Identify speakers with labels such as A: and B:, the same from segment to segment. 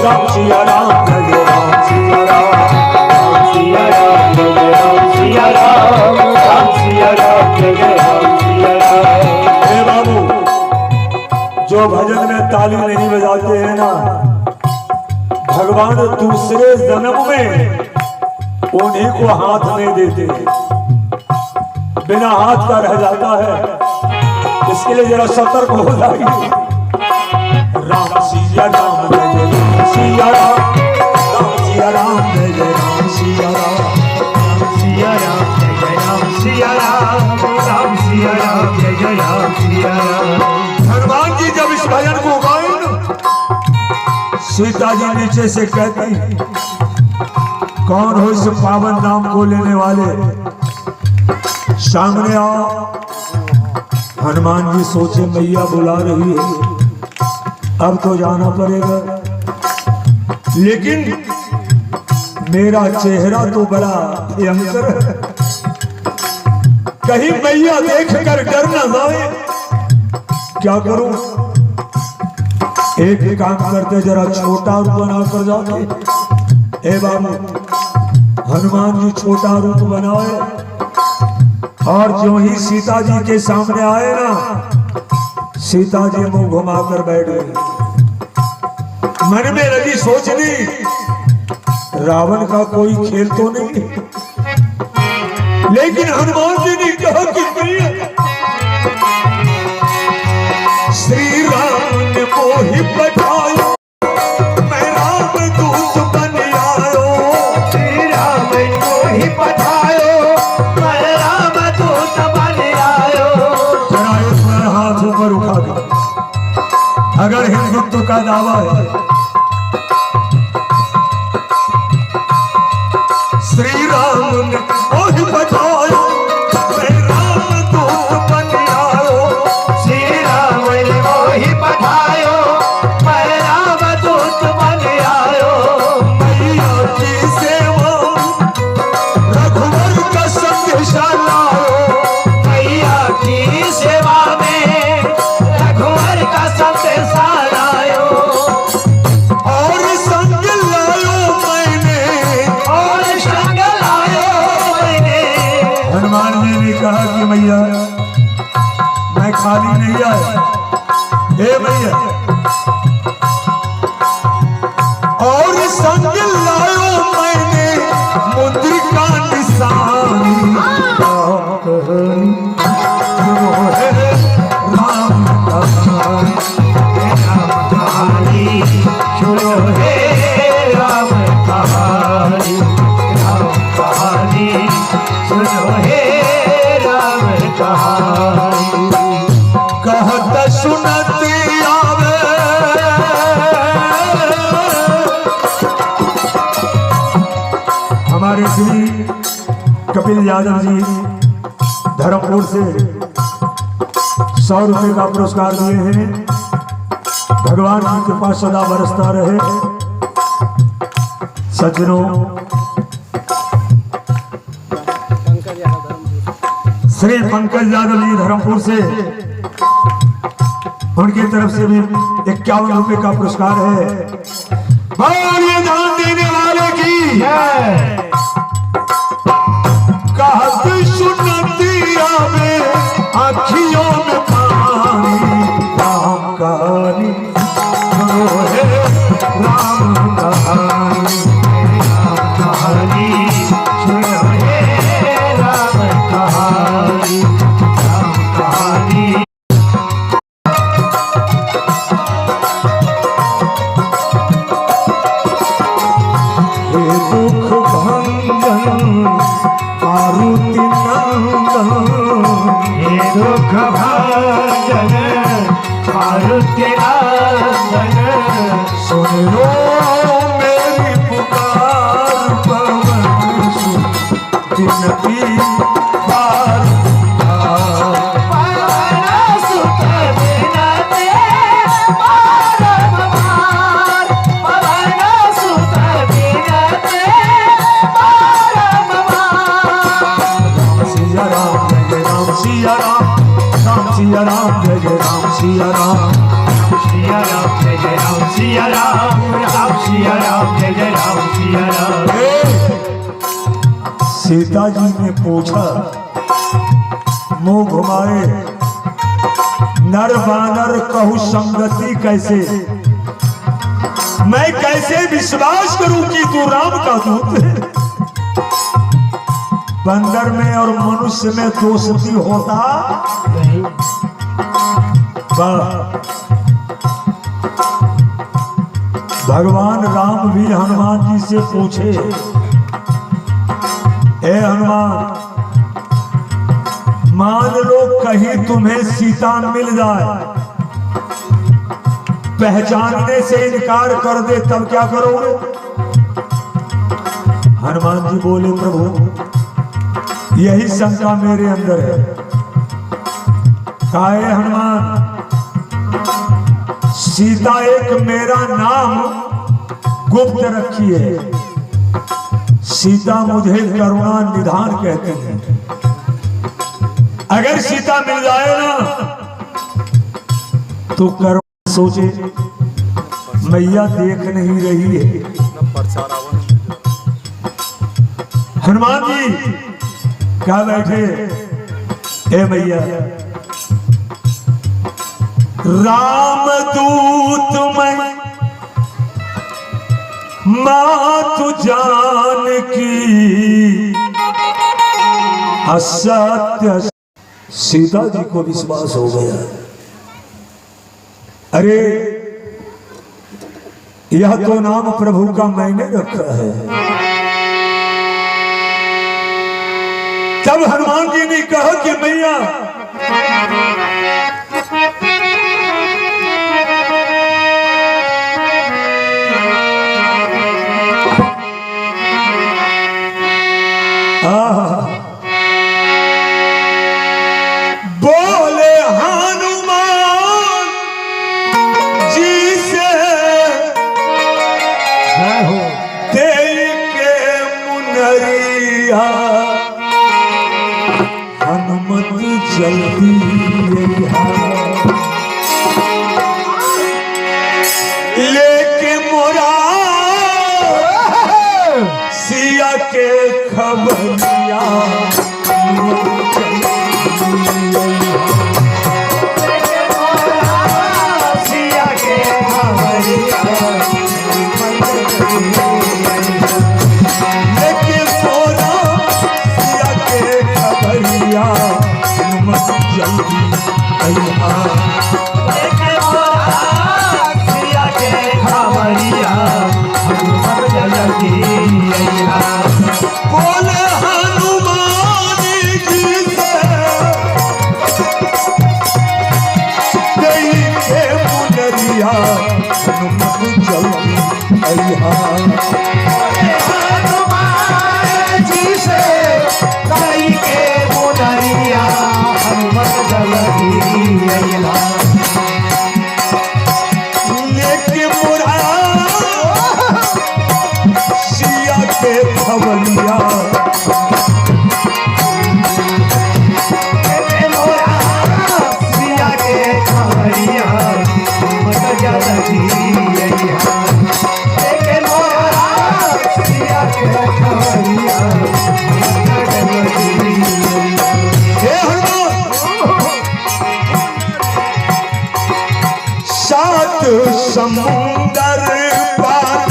A: राम सिया राम जय जय राम सिया राम सिया राम जय जय राम सिया राम सिया राम जय जय राम सिया राम। हे बाबू, जो भजन में ताली नहीं बजाते हैं ना, भगवान दूसरे जन्म में उन्हीं को हाथ नहीं देते, बिना हाथ का रह जाता है। इसके लिए जरा सतर्क हो जाइए। राम सिया राम जय जय राम सिया राम सिया राम जय जय राम सिया राम सिया राम जय जय राम सिया राम सिया राम जय जय राम सिया राम। हनुमान जी जब इस भजन को गाए, सीता जी नीचे से कहती, कौन हो इस पावन नाम को लेने वाले, सामने आओ। हनुमान जी सोचे मैया बुला रही है, अब तो जाना पड़ेगा, लेकिन मेरा चेहरा तो बड़ा भयंकर है, कहीं मैया देख कर डर न जाए। क्या करूं? एक काम करते, जरा छोटा रूप बना कर जाते। ए बाबू, हनुमान जी छोटा रूप बनाए और जो ही सीता जी के सामने आए ना, सीता जी मुंह घुमाकर बैठ गई। मन में लगी सोचनी, रावण का कोई खेल तो नहीं, लेकिन हनुमान जी ने कहा कि श्री राम ने मोहि पठायो, मैं राम दूत बन आयो। श्री राम मोहि पठायो, मैं राम दूत बन आयो। जरा एक बार हाथ ऊपर उठा दो, अगर हिंदुत्व का दावा है। श्री राम ने मोहि पठायो, मैं राम दूत बन आयो। श्री राम ने मोहि पठायो, मैं राम दूत बन आयो। मैया की सेवा रघुवर का संदेशा लायो, मैया की सेवा में रघुवर का संदेशा लायो। और संग लायो मैंने, और संग लायो मैंने। हनुमान जी ने कहा कि मैया मैं खाली नहीं आया, हे भैया, और संग लायो मैंने मुद्रिका निशानी। राम कहानी सुनो हे राम कहानी, राम कहानी सुनो हे राम कहानी। कहत सुनत आवे हमारे श्री कपिल यादव जी धर्मपुर से 100 रुपए का पुरस्कार दिए हैं। भगवान की कृपा सदा बरसता रहे। सज्जनों, श्री पंकज यादव जी धर्मपुर से, उनकी तरफ से भी 51 रुपए का पुरस्कार है। बोलिए दान देने वाले की। कहत सुनती आवे आँखियों में पानी, राम कहानी सुनो हे राम कहानी, राम कहानी सुनो हे राम कहानी, राम कहानी। दुख भंजन मारुति नंदन, हे दुख भंजन मारुति नंदन। सुन लो मेरी पुकार, पवन सुत विनती बार सिया राम सिया राम जय जय राम सिया राम, सिया राम जय जय राम।
B: सिया राम सिया राम जय जय राम सिया राम।
A: सीता जी ने पूछा, मुंह घुमाए, नर बानर कहू संगति कैसे, मैं कैसे विश्वास करूं कि तू राम का दूत है। बंदर में और मनुष्य में दोस्ती होता नहीं। भगवान राम भी हनुमान जी से पूछे, ए हनुमान, मान लो कहीं तुम्हें सीता मिल जाए, पहचानने से इनकार कर दे, तब क्या करोगे? हनुमान जी बोले, प्रभु यही शंका मेरे अंदर है। काहे हनुमान, सीता एक मेरा नाम गुप्त रखी है, सीता मुझे करुणा निधान कहते हैं। अगर सीता मिल जाए ना तो करुणा सोचे मैया देख नहीं रही है। हनुमान जी क्या बैठे, ए मैया, राम दूत मैं मातु जान की असत्य। सीता जी को विश्वास हो गया, अरे यह तो नाम प्रभु का मैंने रखा है। तब हनुमान जी ने कहा कि मैया, बोले हनुमान जी से दे के मुनरिया, हनुमत जल्दी लेके मोरा सिया के खबरिया,
B: सिया के खबरिया,
A: लेके मोरा सिया के खबरिया, हनुमत जल्दी अइहा।
B: लेके मोरा सिया के खबरिया, हनुमत जल्दी अइहा।
A: बोले हनुमान जी से दई के मुनरिया, हनुमत जल्दी अइहा।
B: हनुमान जी से दई के मुनरिया, हनुमत जल्दी अइहा।
A: लेके मोरा सिया के खबरिया,
B: लेके मोरा सिया के खबरिया, हनुमत जल्दी अइहा। लेके मोरा सिया के खबरिया, हनुमत जल्दी अइहा।
A: हे हनुमान, सात समुंदर पार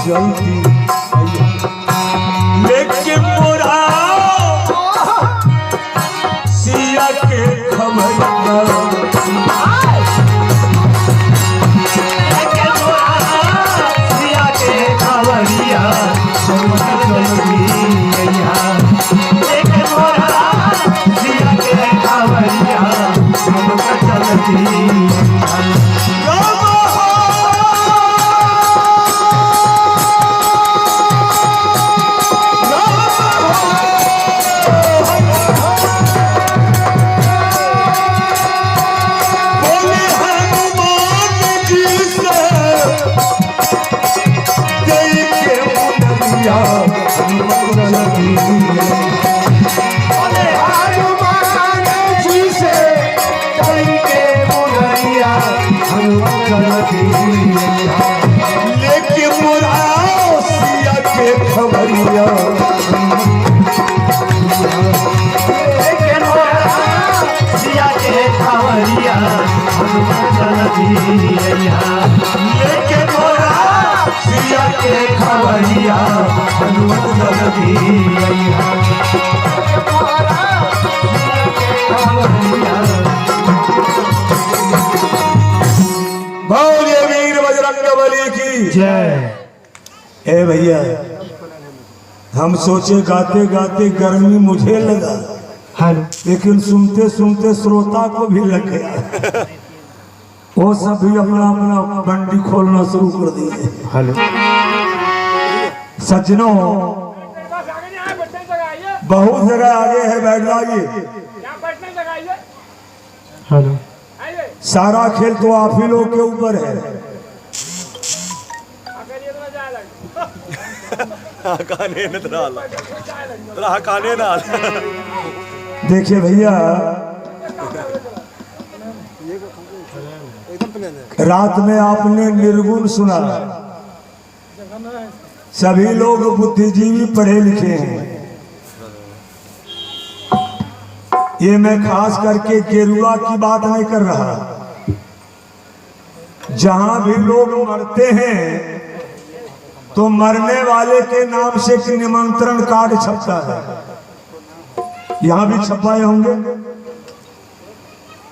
A: जल्दी लेके मोरा सिया के खबरिया
B: सिया के खबरिया
A: लेके मोरा सिया के खबरिया
B: सिया के खबरिया
A: लेके मोरा सिया के खबरिया हनुमत जल्दी बोलिए वीर बजरंगबली की
B: जय।
A: ए भैया हम सोचे गाते गाते गर्मी मुझे लगा
B: हेलो
A: लेकिन सुनते सुनते श्रोता को भी लग गया वो सब भी अपना अपना बंडी खोलना शुरू कर दिए।
B: हेलो
A: सज्जनों बहुत जगह आगे है, बैठ जाइए।
B: हेलो
A: सारा खेल तो आप ही लोग के ऊपर है। देखिए भैया रात में आपने निर्गुण सुना, सभी लोग बुद्धिजीवी पढ़े लिखे हैं। ये मैं खास करके गेरुआ की बात नहीं कर रहा। जहां भी लोग मरते हैं तो मरने वाले के नाम से एक निमंत्रण कार्ड छपता है, यहां भी छपाए होंगे।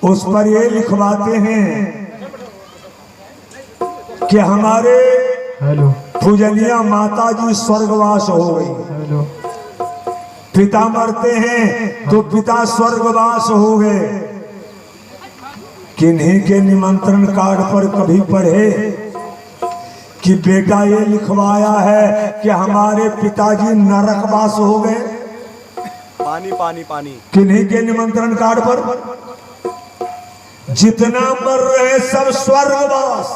A: उस पर ये लिखवाते हैं कि हमारे
B: हेलो
A: पूजनिया माता जी स्वर्गवास हो गई।
B: हेलो
A: पिता मरते हैं तो पिता स्वर्गवास हो गए। किन्हीं के निमंत्रण कार्ड पर कभी पढ़े कि बेटा ये लिखवाया है कि हमारे पिताजी नरकवास हो गए?
C: पानी पानी पानी।
A: किन्हीं के निमंत्रण कार्ड पर जितना मर रहे सब स्वर्गवास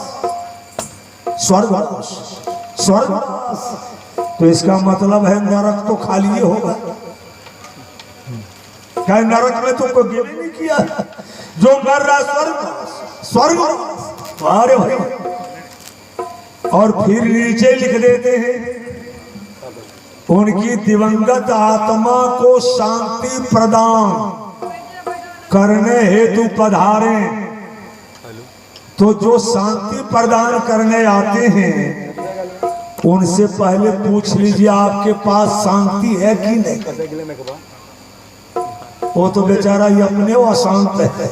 A: स्वर्गवास स्वर्गवास, तो इसका मतलब है नरक तो खाली ही होगा। क्या नरक में तुमको गिने नहीं किया? जो मर रहा स्वर्गवास स्वर्गवास, अरे भाई। और फिर नीचे लिख देते हैं उनकी दिवंगत आत्मा को शांति प्रदान करने हेतु पधारे। तो जो शांति प्रदान करने आते हैं उनसे पहले पूछ लीजिए आपके पास शांति है कि नहीं। वो तो बेचारा ये अपने वो अशांत है।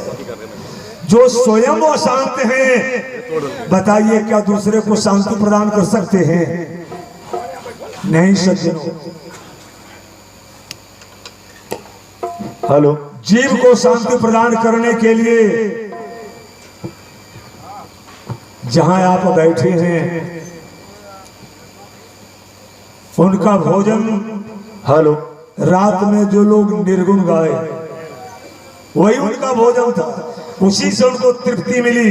A: जो स्वयं अशांत है बताइए क्या दूसरे को शांति प्रदान कर सकते हैं? नहीं सज्जनों। हेलो, जीव को शांति प्रदान करने के लिए जहां आप बैठे हैं उनका भोजन, हेलो, रात में जो लोग निर्गुण गाए वही उनका भोजन था, उसी से उनको तृप्ति मिली।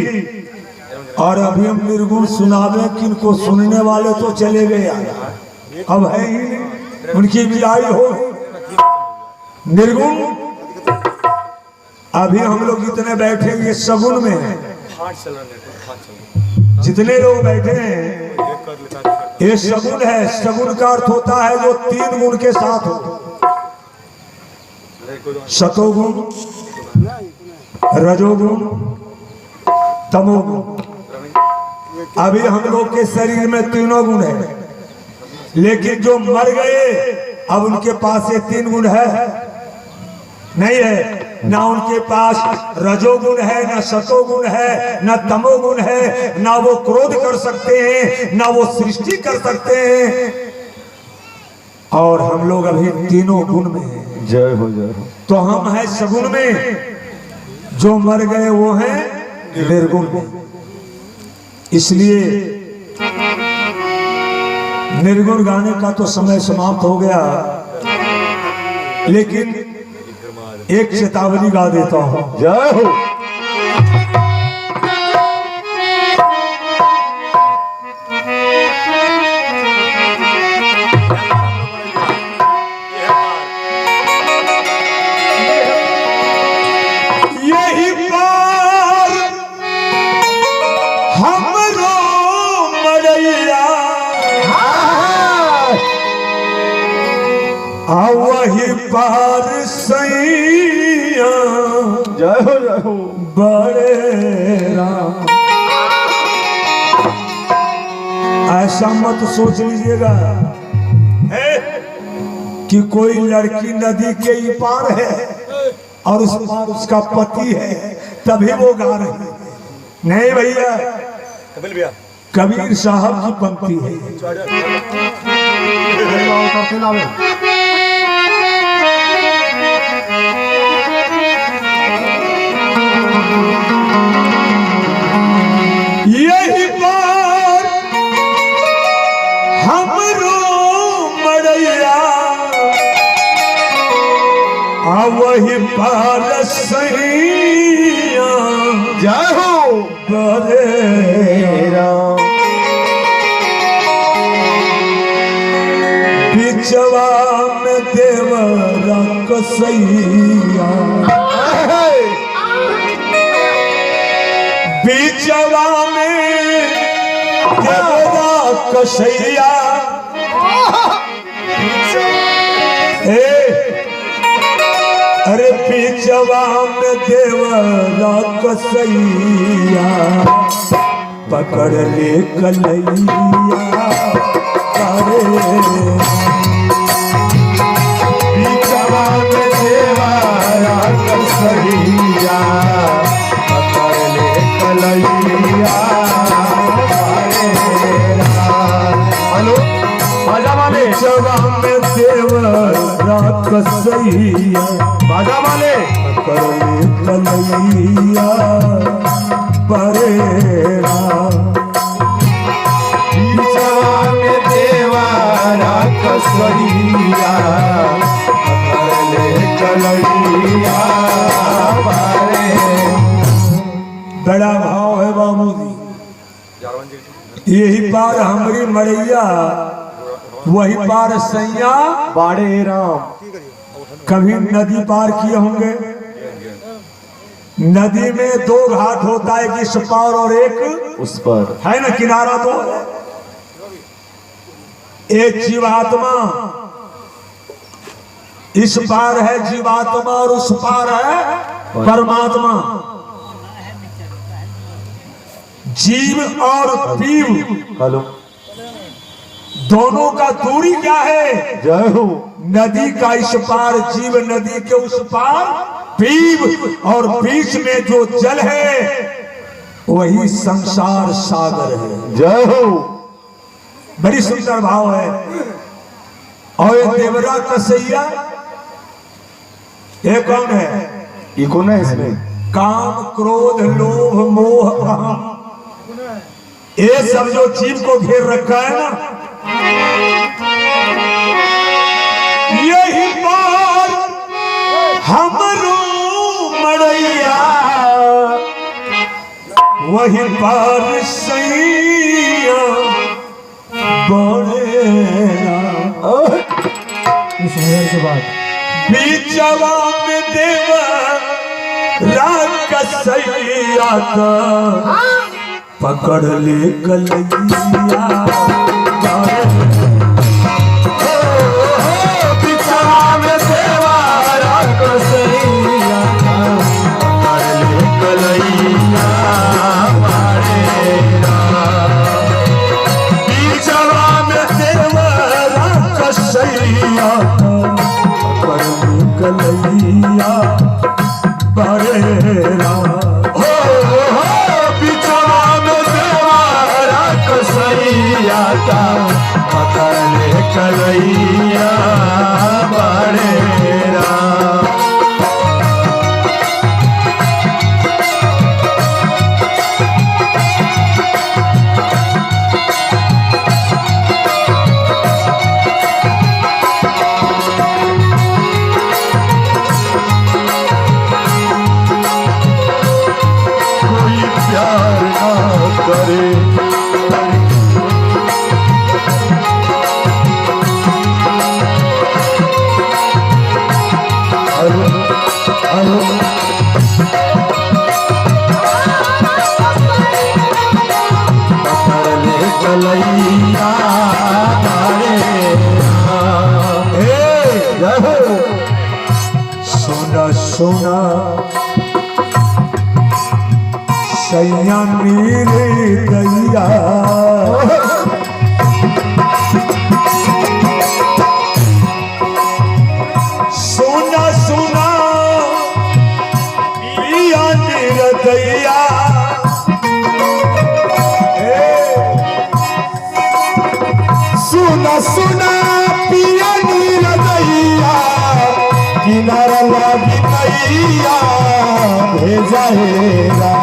A: और अभी हम निर्गुण सुनावे किनको सुनने वाले तो चले गए, अब है ही नहीं, उनकी विदाई हो। निर्गुण अभी हम लोग जितने बैठे ये सगुन में है। जितने लोग बैठे हैं ये सगुन है। सगुन का अर्थ होता है जो 3 गुण के साथ हो, सतोगुण, रजोगुण, तमोगुण। अभी हम लोग के शरीर में 3 गुण है, लेकिन जो मर गए अब उनके पास ये 3 गुण है नहीं है, ना उनके पास रजोगुण है, ना सतोगुण है, ना तमोगुण है, ना वो क्रोध कर सकते हैं, ना वो सृष्टि कर सकते हैं, और हम लोग अभी तीनों गुण में हैं।
C: जय हो जय हो।
A: तो हम हैं सगुण में, जो मर गए वो हैं निर्गुण में। इसलिए निर्गुण गाने का तो समय समाप्त हो गया, लेकिन एक चेतावनी गा देता हूं।
C: जय हो।
A: यही पार हमरो मरैया, आ वही पार सैया,
C: जय हो
A: बड़े राम। ऐसा मत सोच लीजिएगा कि कोई लड़की नदी के ही पार है और उस पार उसका पति है तभी वो गा रही है। नहीं भैया, कबीर साहब की पंक्ति है। यही पार हमरो मरैया, आ वही पार सैया,
C: जय हो।
A: बड़े राम। बिचवा में देवरा कसैया, बिचवा में देवरा कसैया, अरे बिचवा में देवरा कसैया, पकड़ ले कलैया, अरे बिचवा में देवरा कसैया, पकड़ ले कलैया। हेलो, बाजा वाले। बिचवा में देवरा कसैया,
C: बाजा वाले।
A: पकड़ ले कलैया, बड़े राम।
C: कसैया, पकड़ ले कलैया,
A: बड़ा भाव है बाबू जी। यही पार हमरी मरैया, वही पार सैया,
C: बाड़े राम।
A: कभी नदी पार किए होंगे? नदी में 2 घाट होता है, इस पार और एक
C: उस पर,
A: है ना, किनारा 2 है। एक जीवात्मा, इस पार है जीवात्मा और उस पार है परमात्मा। जीव और पीव,
C: हेलो,
A: दोनों का दूरी क्या है?
C: जय हो।
A: नदी का इस पार जीव, नदी के उस पार पीव, और बीच में जो जल है वही संसार सागर है।
C: जय हो।
A: बड़ी सुंदर भाव है। और ये देवरा कसैया, ये कौन है?
C: ये कौन है इसमें?
A: काम, क्रोध, लोभ, मोह, अहम, ये सब जो जीव को घेर रखा है ना, यही पार हमरो मरैया, वही पार सैया, बड़े राम। इस के बाद बिचवा में देवरा कसैया, पकड़ ले कलैया, बिचवा में देवरा कसैया, पकड़ ले कलैया, बिचवा में देवरा कलैया बड़े राम
C: हो बिचवा में देवारा कसैया का पकड़ ले कलैया बड़े राम। प्यार ना करे अरे पकड़ ले कलैया
A: सोना सोना सैया मेरे दैया सोना सोना पिया मेरा दैया
C: सुना सुना पिया नीर दैया किनारा लागी नैया भेजा हेरा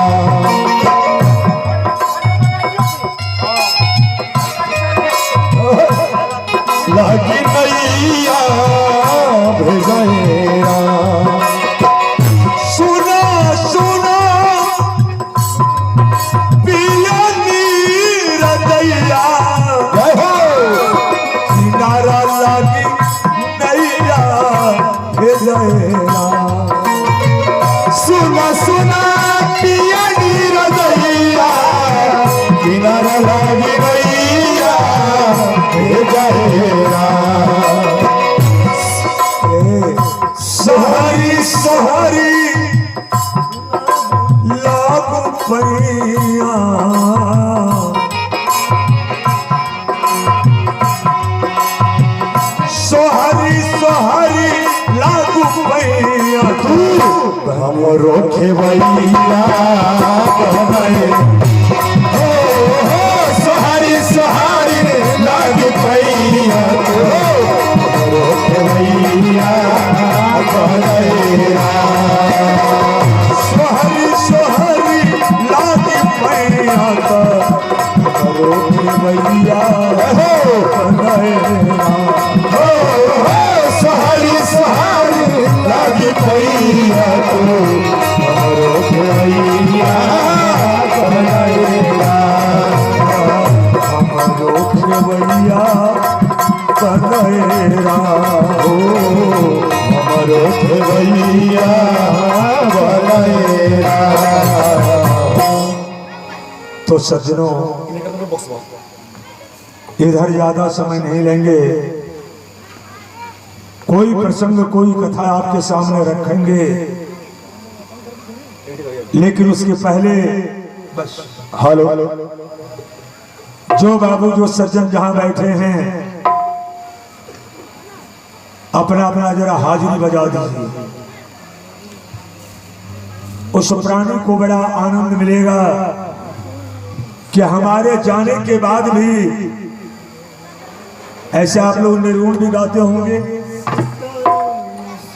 C: लागी नैया भेजा हेरा।
A: सुना सुना पिया मेरा दैया
C: जय हो
A: किनारा लागी नैया भेजैया
C: सुना सुना पिया नीर दैया किनारा लागी नैया भेजा हेरा।
A: सहरी सहरी लागू परिया सोहरी सोहरी लागू परिया तू
C: हमरो खेवैया कहबै हो हो सोहारी सोहारी लागे पैया तो हमरो खेवैया कहबै
A: सोहरी सोहरी लागू परिया तो करो भैया
C: हो
A: कन्हैया
C: हो हो सोहारी सोहारी लागे पैया तो हमरो खेवैया कहबै
A: हमरो खेवैया कन्हैया
C: हो हमरो खेवैया कहबै।
A: तो सज्जनों इधर ज्यादा समय नहीं लेंगे, कोई प्रसंग कोई कथा आपके सामने रखेंगे, लेकिन उसके पहले
C: हेलो
A: जो बाबू जो सज्जन जहां बैठे हैं अपना अपना जरा हाजिरी बजा दीजिए। उस प्राणी को बड़ा आनंद मिलेगा कि हमारे जाने के बाद भी ऐसे आप लोग निरूण भी गाते होंगे,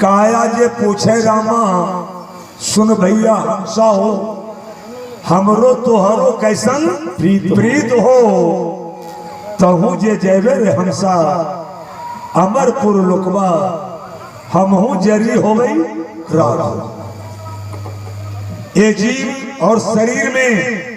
A: काया जे पूछे रामा सुन भैया हंसा हो, हमरो तोहरो कैसन प्रीत हो, तहु जे जैवे रे हंसा अमरपुर लुकवा हमहू जरी हो गई रात। ये जीव और शरीर में